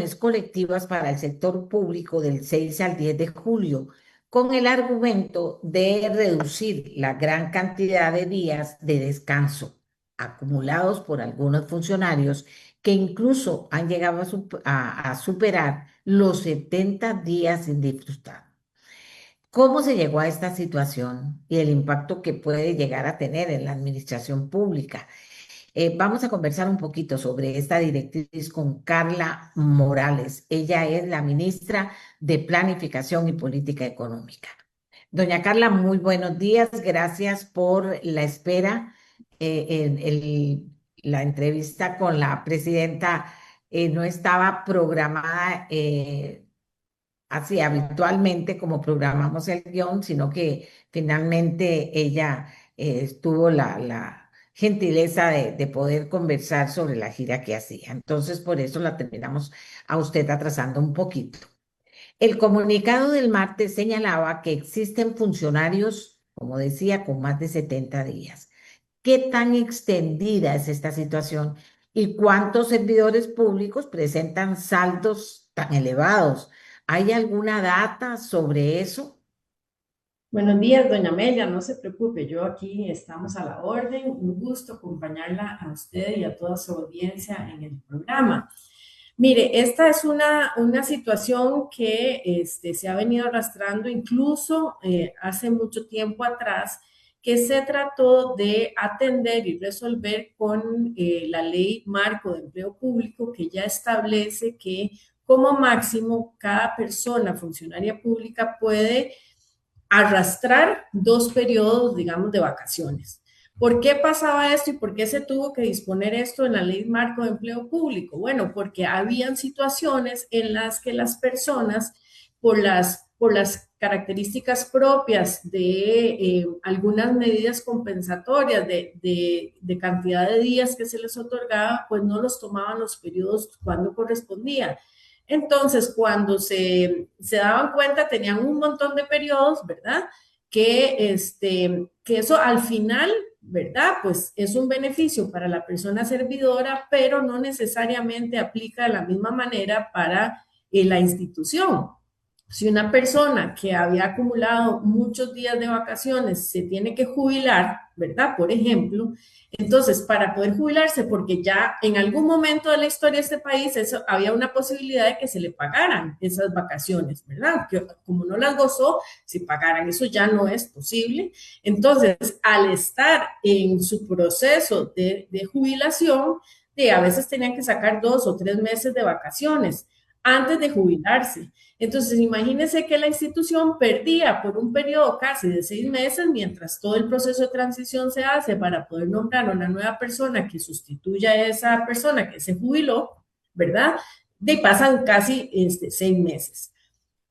vacaciones colectivas para el sector público del 6 al 10 de julio, con el argumento de reducir la gran cantidad de días de descanso acumulados por algunos funcionarios que incluso han llegado a superar los 70 días sin disfrutar. ¿Cómo se llegó a esta situación y el impacto que puede llegar a tener en la administración pública? Vamos a conversar un poquito sobre esta directriz con Carla Morales. Ella es la ministra de Planificación y Política Económica. Doña Carla, muy buenos días. Gracias por la espera. La entrevista con la presidenta no estaba programada así habitualmente como programamos el guión, sino que finalmente ella tuvo la gentileza de poder conversar sobre la gira que hacía. Entonces, por eso la terminamos a usted atrasando un poquito. El comunicado del martes señalaba que existen funcionarios, como decía, con más de 70 días. ¿Qué tan extendida es esta situación y cuántos servidores públicos presentan saldos tan elevados? ¿Hay alguna data sobre eso? Buenos días, doña Amelia, no se preocupe, yo aquí estamos a la orden. Un gusto acompañarla a usted y a toda su audiencia en el programa. Mire, esta es una situación que se ha venido arrastrando incluso hace mucho tiempo atrás, que se trató de atender y resolver con la ley marco de empleo público, que ya establece que como máximo cada persona funcionaria pública puede arrastrar dos periodos, digamos, de vacaciones. ¿Por qué pasaba esto y por qué se tuvo que disponer esto en la Ley Marco de Empleo Público? Bueno, porque habían situaciones en las que las personas, por las características propias de algunas medidas compensatorias de cantidad de días que se les otorgaba, pues no los tomaban los periodos cuando correspondía. Entonces, cuando se daban cuenta, tenían un montón de periodos, ¿verdad? Que eso al final, ¿verdad? Pues es un beneficio para la persona servidora, pero no necesariamente aplica de la misma manera para la institución. Si una persona que había acumulado muchos días de vacaciones se tiene que jubilar, ¿verdad? Por ejemplo, entonces para poder jubilarse, porque ya en algún momento de la historia de este país eso, había una posibilidad de que se le pagaran esas vacaciones, ¿verdad? Que como no las gozó, si pagaran, eso ya no es posible. Entonces, al estar en su proceso de jubilación, a veces tenían que sacar 2 o 3 meses de vacaciones antes de jubilarse. Entonces, imagínense que la institución perdía por un periodo casi de 6 meses, mientras todo el proceso de transición se hace para poder nombrar a una nueva persona que sustituya a esa persona que se jubiló, ¿verdad? De pasan casi 6 meses.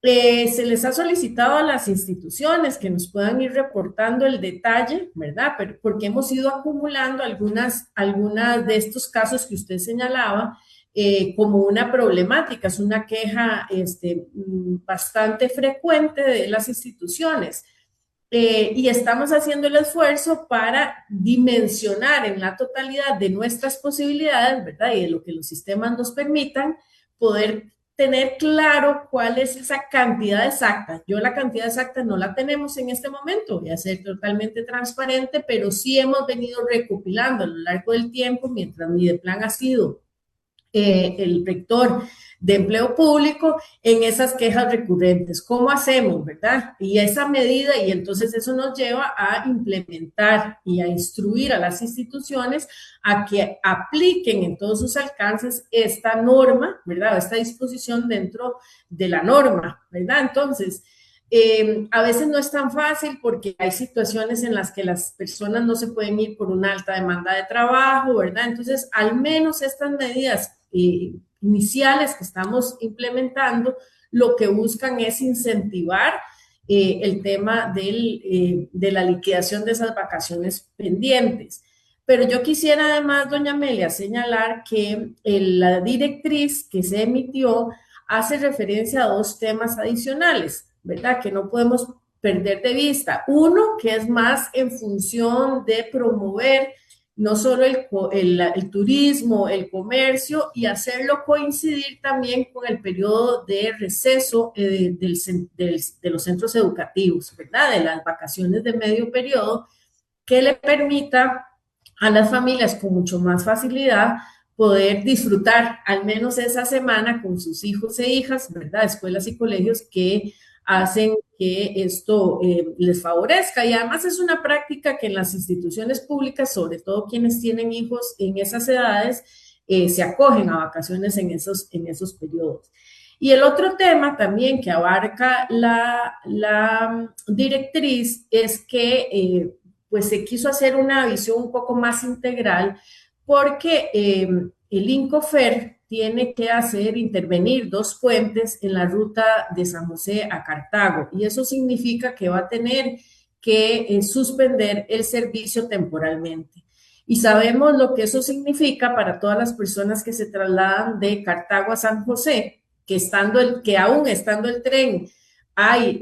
Se les ha solicitado a las instituciones que nos puedan ir reportando el detalle, ¿verdad? Pero porque hemos ido acumulando algunas de estos casos que usted señalaba como una problemática, es una queja bastante frecuente de las instituciones. Y estamos haciendo el esfuerzo para dimensionar en la totalidad de nuestras posibilidades, ¿verdad? Y de lo que los sistemas nos permitan, poder tener claro cuál es esa cantidad exacta. Yo la cantidad exacta no la tenemos en este momento, voy a ser totalmente transparente, pero sí hemos venido recopilando a lo largo del tiempo, mientras mi plan ha sido el rector de empleo público en esas quejas recurrentes. ¿Cómo hacemos, verdad? Y esa medida, y entonces eso nos lleva a implementar y a instruir a las instituciones a que apliquen en todos sus alcances esta norma, ¿verdad? Esta disposición dentro de la norma, ¿verdad? Entonces, a veces no es tan fácil porque hay situaciones en las que las personas no se pueden ir por una alta demanda de trabajo, ¿verdad? Entonces, al menos estas medidas iniciales que estamos implementando, lo que buscan es incentivar el tema de la liquidación de esas vacaciones pendientes. Pero yo quisiera además, doña Amelia, señalar que la directriz que se emitió hace referencia a dos temas adicionales, ¿verdad? Que no podemos perder de vista. Uno, que es más en función de promover no solo el turismo, el comercio, y hacerlo coincidir también con el periodo de receso de los centros educativos, ¿verdad? De las vacaciones de medio periodo, que le permita a las familias con mucho más facilidad poder disfrutar al menos esa semana con sus hijos e hijas, ¿verdad? Escuelas y colegios que hacen que esto les favorezca. Y además es una práctica que en las instituciones públicas, sobre todo quienes tienen hijos en esas edades, se acogen a vacaciones en esos periodos. Y el otro tema también que abarca la directriz es que pues se quiso hacer una visión un poco más integral porque el INCOFER tiene que intervenir dos puentes en la ruta de San José a Cartago y eso significa que va a tener que suspender el servicio temporalmente. Y sabemos lo que eso significa para todas las personas que se trasladan de Cartago a San José, que aún estando el tren hay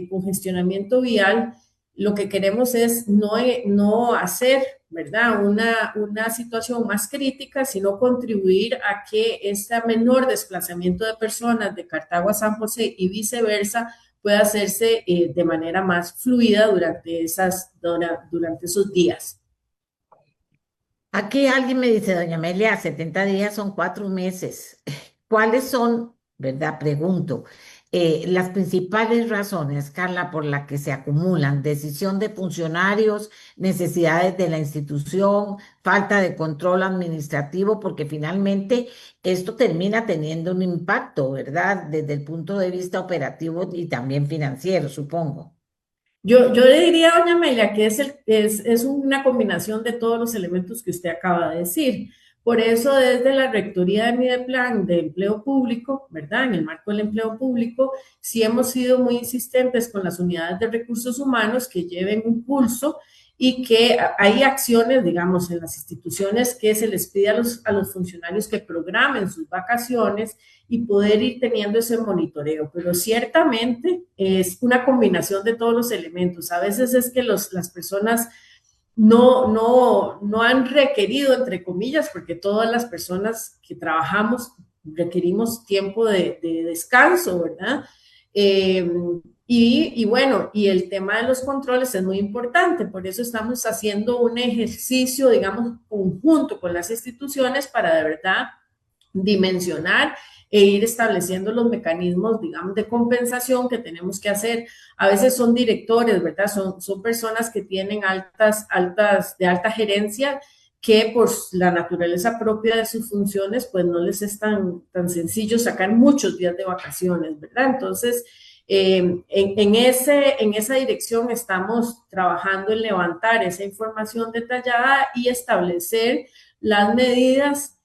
congestionamiento vial. Lo que queremos es no hacer, ¿verdad?, una situación más crítica, sino contribuir a que este menor desplazamiento de personas de Cartago a San José y viceversa pueda hacerse de manera más fluida durante esos días. Aquí alguien me dice, doña Amelia, 70 días son 4 meses. ¿Cuáles son, verdad? Pregunto, las principales razones, Carla, por las que se acumulan decisión de funcionarios, necesidades de la institución, falta de control administrativo, porque finalmente esto termina teniendo un impacto, ¿verdad? Desde el punto de vista operativo y también financiero, supongo. Yo le diría a doña Amelia que es una combinación de todos los elementos que usted acaba de decir. Por eso, desde la Rectoría de Mideplan de Empleo Público, ¿verdad? En el marco del empleo público, sí hemos sido muy insistentes con las unidades de recursos humanos que lleven un pulso y que hay acciones, digamos, en las instituciones que se les pide a los funcionarios que programen sus vacaciones y poder ir teniendo ese monitoreo. Pero ciertamente es una combinación de todos los elementos. A veces es que las personas no han requerido, entre comillas, porque todas las personas que trabajamos requerimos tiempo de descanso, ¿verdad? Eh, bueno, y el tema de los controles es muy importante, por eso estamos haciendo un ejercicio, digamos, conjunto con las instituciones para de verdad dimensionar e ir estableciendo los mecanismos, digamos, de compensación que tenemos que hacer. A veces son directores, ¿verdad? Son personas que tienen de alta gerencia que por la naturaleza propia de sus funciones, pues no les es tan sencillo sacar muchos días de vacaciones, ¿verdad? Entonces, en esa dirección estamos trabajando en levantar esa información detallada y establecer las medidas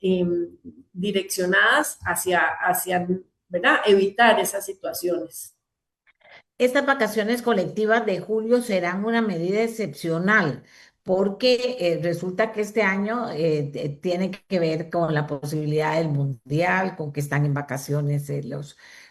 direccionadas hacia, ¿verdad?, evitar esas situaciones. Estas vacaciones colectivas de julio serán una medida excepcional porque resulta que este año tiene que ver con la posibilidad del mundial, con que están en vacaciones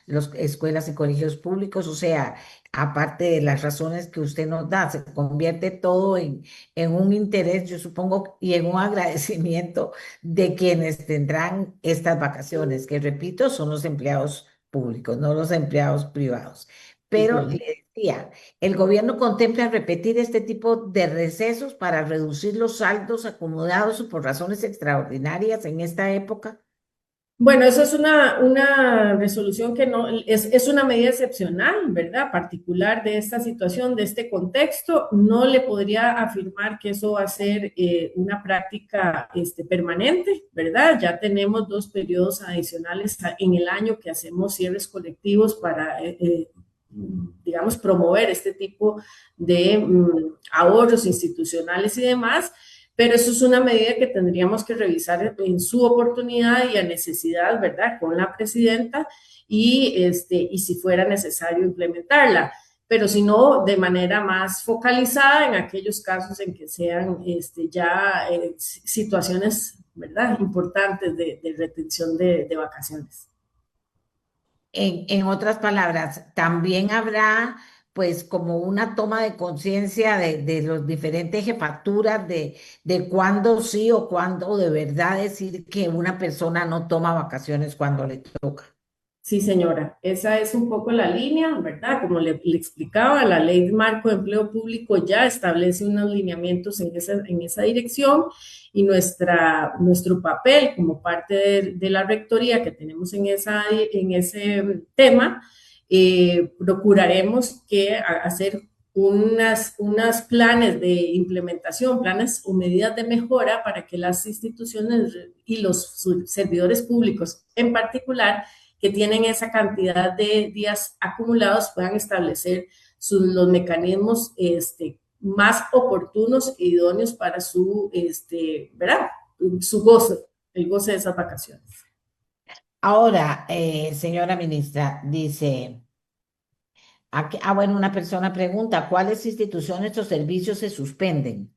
los escuelas y colegios públicos, o sea, aparte de las razones que usted nos da, se convierte todo en un interés, yo supongo, y en un agradecimiento de quienes tendrán estas vacaciones, que repito, son los empleados públicos, no los empleados privados. Pero Uh-huh. le decía, el gobierno contempla repetir este tipo de recesos para reducir los saldos acumulados por razones extraordinarias en esta época. Bueno, eso es una resolución que no es una medida excepcional, ¿verdad? Particular de esta situación, de este contexto. No le podría afirmar que eso va a ser una práctica permanente, ¿verdad? Ya tenemos 2 periodos adicionales en el año que hacemos cierres colectivos para, digamos, promover este tipo de ahorros institucionales y demás. Pero eso es una medida que tendríamos que revisar en su oportunidad y a necesidad, ¿verdad?, con la presidenta y si fuera necesario implementarla. Pero si no, de manera más focalizada en aquellos casos en que sean ya situaciones, ¿verdad?, importantes de retención de vacaciones. En otras palabras, también habrá pues como una toma de conciencia de los diferentes jefaturas de cuándo sí o cuándo de verdad decir que una persona no toma vacaciones cuando le toca. Sí, señora, esa es un poco la línea, ¿verdad? Como le explicaba, la Ley de Marco de Empleo Público ya establece unos lineamientos en esa dirección y nuestro papel como parte de la rectoría que tenemos en ese tema, procuraremos hacer unas planes de implementación, planes o medidas de mejora para que las instituciones y los servidores públicos en particular que tienen esa cantidad de días acumulados puedan establecer los mecanismos más oportunos e idóneos para ¿verdad? Su goce, el goce de esas vacaciones. Ahora, señora ministra, dice, bueno, una persona pregunta, ¿cuáles instituciones o servicios se suspenden?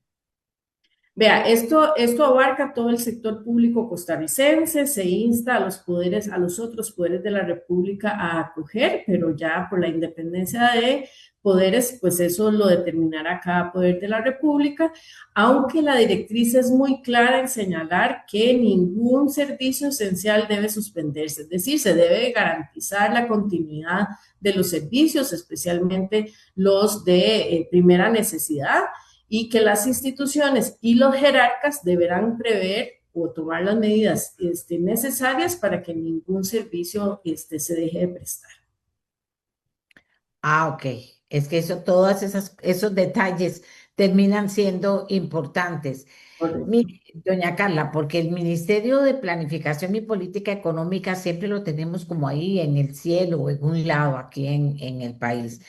Vea, esto abarca todo el sector público costarricense, se insta a los poderes, a los otros poderes de la República a acoger, pero ya por la independencia de poderes, pues eso lo determinará cada poder de la República, aunque la directriz es muy clara en señalar que ningún servicio esencial debe suspenderse, es decir, se debe garantizar la continuidad de los servicios, especialmente los de primera necesidad y que las instituciones y los jerarcas deberán prever o tomar las medidas necesarias para que ningún servicio se deje de prestar. Ah, ok. Es que todas esos detalles terminan siendo importantes. Correcto. Mire, doña Carla, porque el Ministerio de Planificación y Política Económica siempre lo tenemos como ahí en el cielo o en un lado aquí en el país.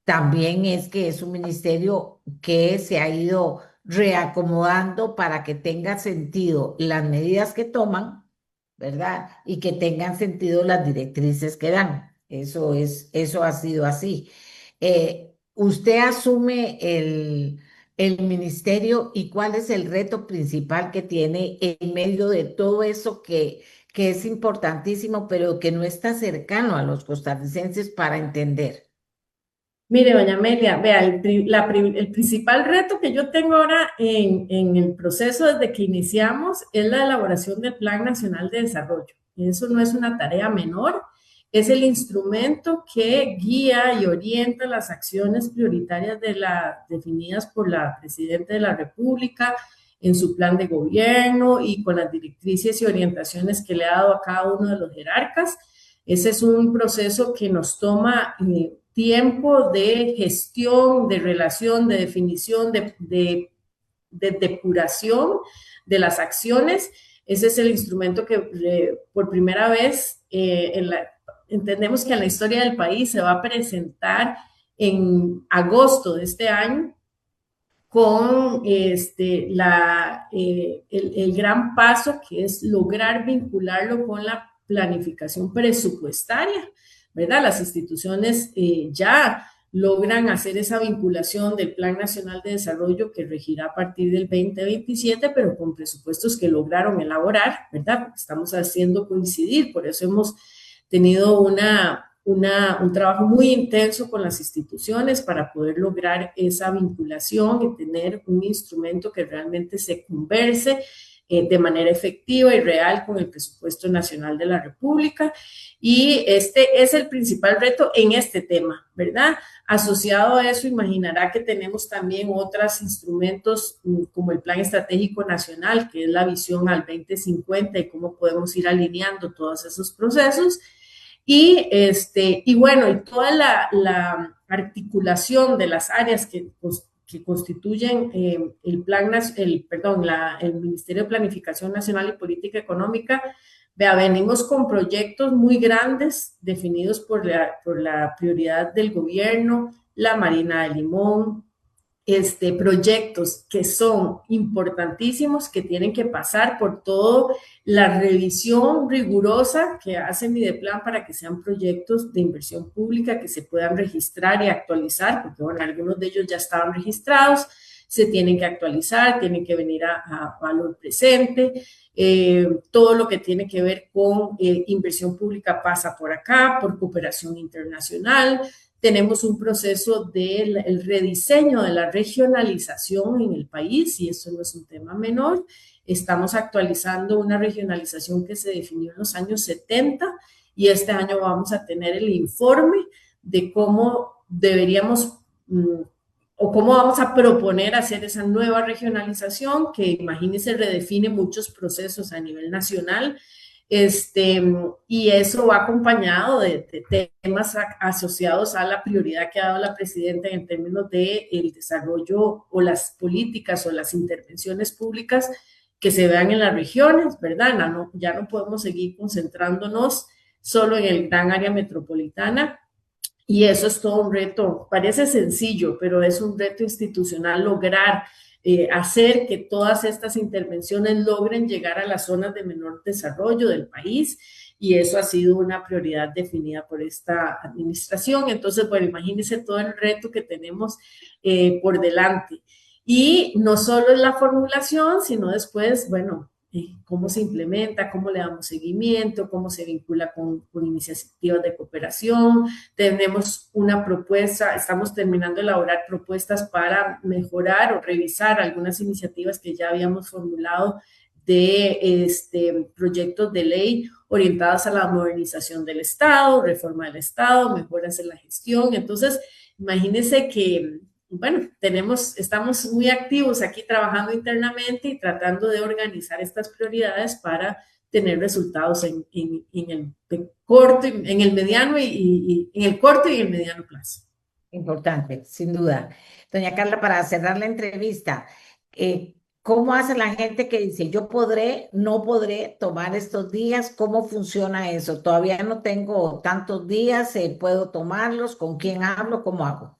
También es que es un ministerio que se ha ido reacomodando para que tenga sentido las medidas que toman, ¿verdad? Y que tengan sentido las directrices que dan. Eso ha sido así. Usted asume el ministerio y cuál es el reto principal que tiene en medio de todo eso que es importantísimo, pero que no está cercano a los costarricenses para entender. Mire, doña Amelia, vea, el principal reto que yo tengo ahora en el proceso desde que iniciamos es la elaboración del Plan Nacional de Desarrollo. Eso no es una tarea menor, es el instrumento que guía y orienta las acciones prioritarias definidas por la Presidenta de la República en su plan de gobierno y con las directrices y orientaciones que le ha dado a cada uno de los jerarcas. Ese es un proceso que nos toma tiempo de gestión, de relación, de definición, de depuración de las acciones. Ese es el instrumento que por primera vez entendemos que en la historia del país se va a presentar en agosto de este año con el gran paso que es lograr vincularlo con la planificación presupuestaria, ¿verdad? Las instituciones ya logran hacer esa vinculación del Plan Nacional de Desarrollo que regirá a partir del 2027, pero con presupuestos que lograron elaborar, ¿verdad? Porque estamos haciendo coincidir, por eso hemos tenido un trabajo muy intenso con las instituciones para poder lograr esa vinculación y tener un instrumento que realmente se converse de manera efectiva y real con el presupuesto nacional de la República. Y este es el principal reto en este tema, ¿verdad? Asociado a eso, imaginará que tenemos también otros instrumentos como el Plan Estratégico Nacional, que es la visión al 2050 y cómo podemos ir alineando todos esos procesos. Y bueno, y toda la articulación de las áreas que constituyen el Ministerio de Planificación Nacional y Política Económica, vea, venimos con proyectos muy grandes definidos por la prioridad del gobierno, la Marina de Limón, proyectos que son importantísimos, que tienen que pasar por toda la revisión rigurosa que hace Mideplan para que sean proyectos de inversión pública que se puedan registrar y actualizar, porque bueno, algunos de ellos ya estaban registrados, se tienen que actualizar, tienen que venir a valor presente. Todo lo que tiene que ver con inversión pública pasa por acá, por cooperación internacional, tenemos un proceso del el rediseño de la regionalización en el país, y eso no es un tema menor. Estamos actualizando una regionalización que se definió en los años 70 y este año vamos a tener el informe de cómo deberíamos o cómo vamos a proponer hacer esa nueva regionalización que, imagínense, redefine muchos procesos a nivel nacional. Y eso va acompañado de temas asociados a la prioridad que ha dado la presidenta en términos de el desarrollo o las políticas o las intervenciones públicas que se vean en las regiones, ¿verdad? Ya no podemos seguir concentrándonos solo en el gran área metropolitana, y eso es todo un reto. Parece sencillo, pero es un reto institucional lograr hacer que todas estas intervenciones logren llegar a las zonas de menor desarrollo del país, y eso ha sido una prioridad definida por esta administración. Entonces, bueno, imagínense todo el reto que tenemos por delante. Y no solo es la formulación, sino después, bueno, cómo se implementa, cómo le damos seguimiento, cómo se vincula con iniciativas de cooperación. Tenemos una propuesta, estamos terminando de elaborar propuestas para mejorar o revisar algunas iniciativas que ya habíamos formulado de proyectos de ley orientados a la modernización del Estado, reforma del Estado, mejoras en la gestión. Entonces, imagínense que, bueno, estamos muy activos aquí trabajando internamente y tratando de organizar estas prioridades para tener resultados en el corto, en el mediano y en el corto y en el mediano plazo. Importante, sin duda. Doña Carla, para cerrar la entrevista, ¿cómo hace la gente que dice, yo podré, no podré tomar estos días? ¿Cómo funciona eso? Todavía no tengo tantos días, ¿puedo tomarlos? ¿Con quién hablo? ¿Cómo hago?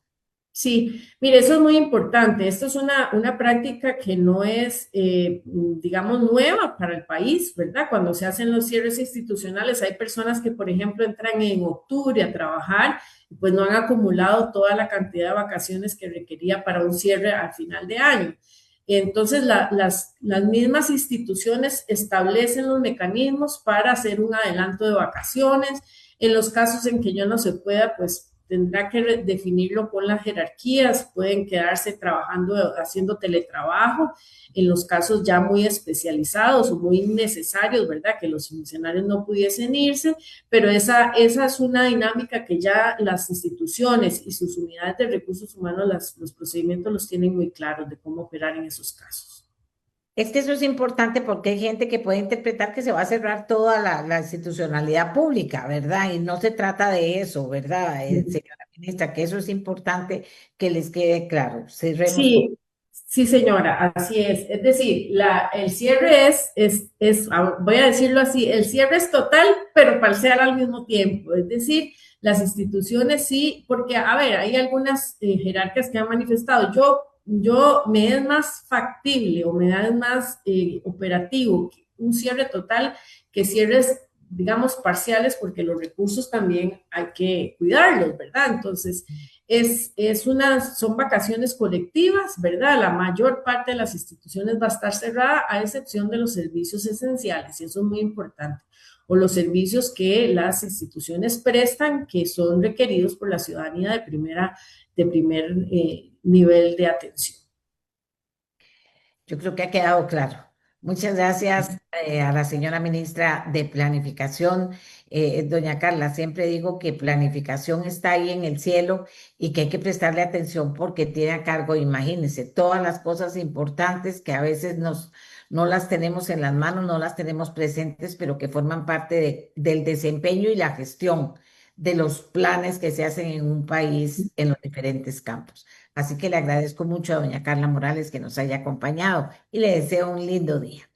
Sí, mire, eso es muy importante. Esto es una práctica que no es, digamos, nueva para el país, ¿verdad? Cuando se hacen los cierres institucionales, hay personas que, por ejemplo, entran en octubre a trabajar y pues no han acumulado toda la cantidad de vacaciones que requería para un cierre al final de año. Entonces, las mismas instituciones establecen los mecanismos para hacer un adelanto de vacaciones. En los casos en que yo no se pueda, pues tendrá que definirlo con las jerarquías, pueden quedarse trabajando, haciendo teletrabajo, en los casos ya muy especializados o muy necesarios, ¿verdad? Que los funcionarios no pudiesen irse, pero esa es una dinámica que ya las instituciones y sus unidades de recursos humanos, los procedimientos los tienen muy claros de cómo operar en esos casos. Es que eso es importante porque hay gente que puede interpretar que se va a cerrar toda la institucionalidad pública, ¿verdad? Y no se trata de eso, ¿verdad, señora ministra? Que eso es importante que les quede claro. Cerremos todo. Sí, sí, señora, así es. Es decir, el cierre voy a decirlo así, el cierre es total, pero parcial al mismo tiempo. Es decir, las instituciones sí, porque, a ver, hay algunas jerarcas que han manifestado, yo me es más factible o me es más operativo un cierre total que cierres, digamos, parciales, porque los recursos también hay que cuidarlos, ¿verdad? Entonces, son vacaciones colectivas, ¿verdad? La mayor parte de las instituciones va a estar cerrada, a excepción de los servicios esenciales, y eso es muy importante, o los servicios que las instituciones prestan, que son requeridos por la ciudadanía de primer nivel de atención. Yo creo que ha quedado claro. Muchas gracias a la señora ministra de Planificación, doña Carla. Siempre digo que planificación está ahí en el cielo y que hay que prestarle atención porque tiene a cargo, imagínense, todas las cosas importantes que a veces no las tenemos en las manos, no las tenemos presentes, pero que forman parte del desempeño y la gestión de los planes que se hacen en un país en los diferentes campos. Así que le agradezco mucho a doña Carla Morales que nos haya acompañado y le deseo un lindo día.